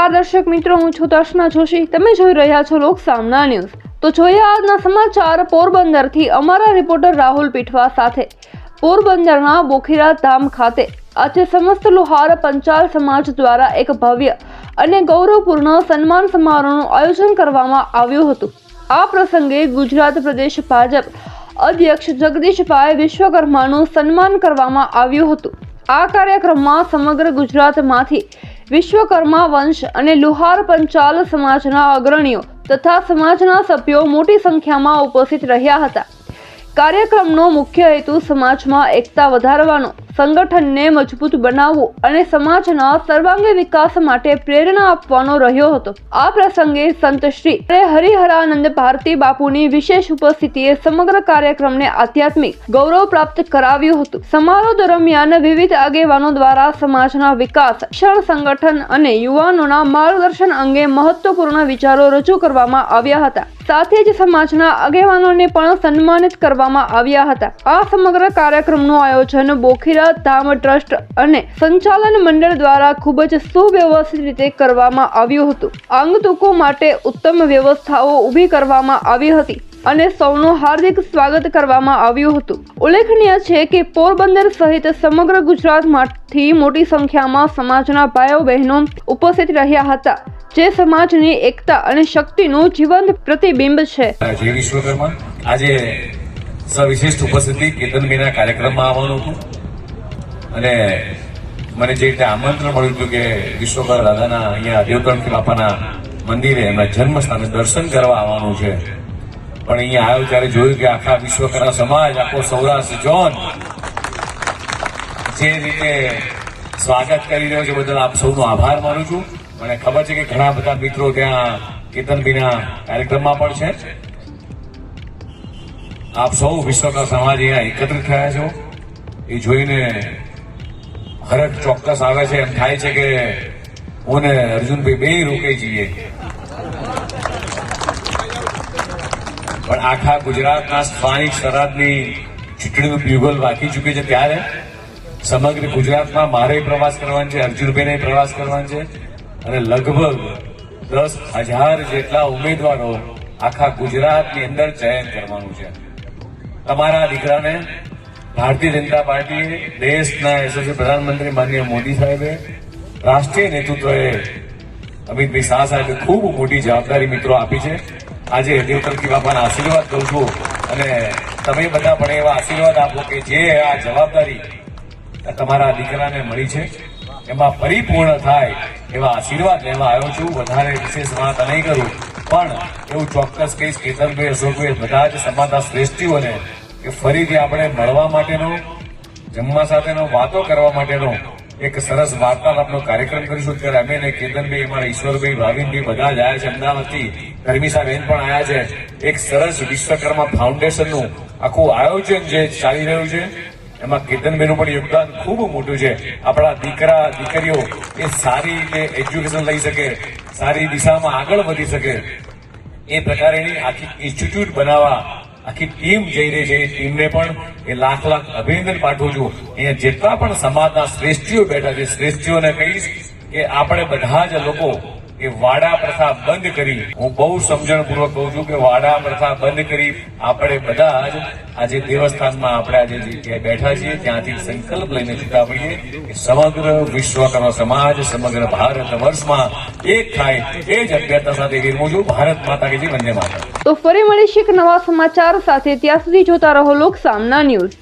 નમસ્કાર દર્શક મિત્રો, હું છું દર્શના જોશી. તમે જોઈ રહ્યા છો લોક સામના ન્યૂઝ. તો જોઈએ આજના સમાચાર પોરબંદરથી અમારા રિપોર્ટર રાહુલ પીઠવા સાથે. પોરબંદરના બોખીરા ધામ ખાતે આજે સમસ્ત લુહાર પંચાલ સમાજ દ્વારા એક ભવ્ય અને ગૌરવપૂર્ણ સન્માન સમારોહનું આયોજન કરવામાં આવ્યું હતું. આ પ્રસંગે ગુજરાત પ્રદેશ ભાજપ અધ્યક્ષ જગદીશભાઈ વિશ્વકર્માનું સન્માન કરવામાં આવ્યું હતું. આ કાર્યક્રમમાં સમગ્ર ગુજરાતમાંથી વિશ્વકર્મા વંશ અને લુહાર પંચાલ સમાજના અગ્રણીઓ તથા સમાજના સભ્યો મોટી સંખ્યામાં ઉપસ્થિત રહ્યા હતા. કાર્યક્રમનો મુખ્ય હેતુ સમાજમાં એકતા વધારવાનો, સંગઠનને મજબૂત બનાવવું અને સમાજના સર્વાંગી વિકાસ માટે પ્રેરણા આપવાનો રહ્યો હતો. આ પ્રસંગે સંત શ્રી હરિહરાનંદ ભારતી બાપુની વિશેષ ઉપસ્થિતિએ સમગ્ર કાર્યક્રમને આધ્યાત્મિક ગૌરવ પ્રાપ્ત કરાવ્યું હતું. સમારોહ દરમિયાન વિવિધ આગેવાનો દ્વારા સમાજના વિકાસ, શિક્ષણ, સંગઠન અને યુવાનોના માર્ગદર્શન અંગે મહત્વપૂર્ણ વિચારો રજૂ કરવામાં આવ્યા હતા. સાથે જ સમાજના આગેવાનોને પણ સન્માનિત કરવામાં આવ્યા હતા. આ સમગ્ર કાર્યક્રમનું આયોજન બોખીરા ધામ ટ્રસ્ટ અને સંચાલન મંડળ દ્વારા ખૂબ જ સુવ્યવસ્થિત રીતે કરવામાં આવ્યું હતું. આંગતુકો માટે ઉત્તમ વ્યવસ્થાઓ ઊભી કરવામાં આવી હતી અને સૌનું હાર્દિક સ્વાગત કરવામાં આવ્યું હતું. ઉલ્લેખનીય છે કે પોરબંદર સહિત સમગ્ર ગુજરાતમાંથી મોટી સંખ્યામાં સમાજના ભાઈઓ બહેનો ઉપસ્થિત રહ્યા હતા, જે સમાજની એકતા અને શક્તિનું જીવંત પ્રતિબિંબ છે. જય વિશ્વકર્મા. આજે સવિશિષ્ટ ઉપસ્થિતિ કેતનબેનના કાર્યક્રમમાં આવવાનું હતું અને મને જે રીતે આમંત્રણ મળ્યું હતું કે વિશ્વકર્મા દાદાના અહીંયા દેવકણકી બાપાના મંદિરે એમના જન્મસ્થાને દર્શન કરવા આવવાનું છે. પણ અહીંયા આવ્યો ત્યારે જોયું કે આખા વિશ્વકર્મા સમાજ, આખો સૌરાષ્ટ્ર ઝોન જે રીતે સ્વાગત કરી રહ્યો છે બદલ આપ સૌનો આભાર માનું છું. મને ખબર છે કે ઘણા બધા મિત્રો ત્યાં કેતનબેનના કાર્યક્રમમાં પણ છે. આપ સૌ વિશ્વકર્મા સમાજ અહીંયા એકત્રિત થયા છો એ જોઈને હરખ ચોક્કસ આવે છે. એમ થાય છે કે હું ને અર્જુનભાઈ બે રોકાઈ જઈએ. પણ આખા ગુજરાતના સ્થાનિક સ્વરાજની ચૂંટણીનું બ્યુગલ વાગી ચૂકી છે ત્યારે સમગ્ર ગુજરાતમાં મારે પ્રવાસ કરવાનો છે, અર્જુનભાઈને પ્રવાસ કરવાનો છે અને લગભગ 10,000 જેટલા ઉમેદવારો આખા ગુજરાતની અંદર ચયન કરવાનું છે. તમારા દીકરાને ભારતીય જનતા પાર્ટીએ, દેશના યશસ્વી પ્રધાનમંત્રી માનનીય મોદી સાહેબે, રાષ્ટ્રીય નેતૃત્વએ અમિતભાઈ શાહ સાહેબે ખૂબ મોટી જવાબદારી મિત્રો આપી છે. આજે દેવકણકી બાપાના આશીર્વાદ કરું છું અને તમે બધા પણ એવા આશીર્વાદ આપો કે જે આ જવાબદારી તમારા દીકરાને મળી છે એમાં પરિપૂર્ણ થાય એવા આશીર્વાદ લેવા આવ્યો છું. વધારે વિશેષ વાત નહીં કરું, પણ એવું ચોક્કસ કહીશ કેતનભાઈ, અશોકભાઈ, બધા જ સમાજના શ્રેષ્ઠીઓને કે ફરીથી આપણે મળવા માટેનો, જમવા સાથેનો, વાતો કરવા માટેનો એક સરસ વાર્તાલાપનો કાર્યક્રમ કરીશું. ત્યારે અમે ને કેતનભાઈ, અમારા ઈશ્વરભાઈ, ભાવિનભાઈ બધા જ આવ્યા છે અમદાવાદથી. ધર્મિસાબેન પણ આવ્યા છે. એક સરસ વિશ્વકર્મા ફાઉન્ડેશનનું આખું આયોજન જે ચાલી રહ્યું છે એમાં કેતનબેનનું પણ યોગદાન ખૂબ મોટું છે. આપણા દીકરા દીકરીઓ એ સારી રીતે એજ્યુકેશન લઈ શકે, સારી દિશામાં આગળ વધી શકે એ પ્રકારેની આખી ઇન્સ્ટિટ્યૂટ બનાવવા આખી ટીમ જઈ રહી છે. એ ટીમને પણ એ લાખ અભિનંદન પાઠવું છું. અહીંયા જેટલા પણ સમાજના શ્રેષ્ઠીઓ બેઠા છે, શ્રેષ્ઠીઓને કહીશ કે આપણે બધા જ લોકો એ વાડા પ્રથા બંધ કરી, હું બહુ સમજણપૂર્વક કહું છું કે વાડા પ્રથા બંધ કરી આપણે બધા જ આજે દેવસ્થાનમાં આપણે આજે જ્યાં બેઠા છીએ ત્યાંથી સંકલ્પ લઈને છૂટા પડીએ કે સમગ્ર વિશ્વકર્મા સમાજ, સમગ્ર ભારત વર્ષમાં એક થાય એ જ અભ્યર્થના સાથે વિરમું છું. ભારત માતા કી જય, વંદે માતરમ. તો ફરી મળીશું એક નવા સમાચાર સાથે. ત્યાં સુધી જોતા રહો લોક સામના ન્યૂઝ.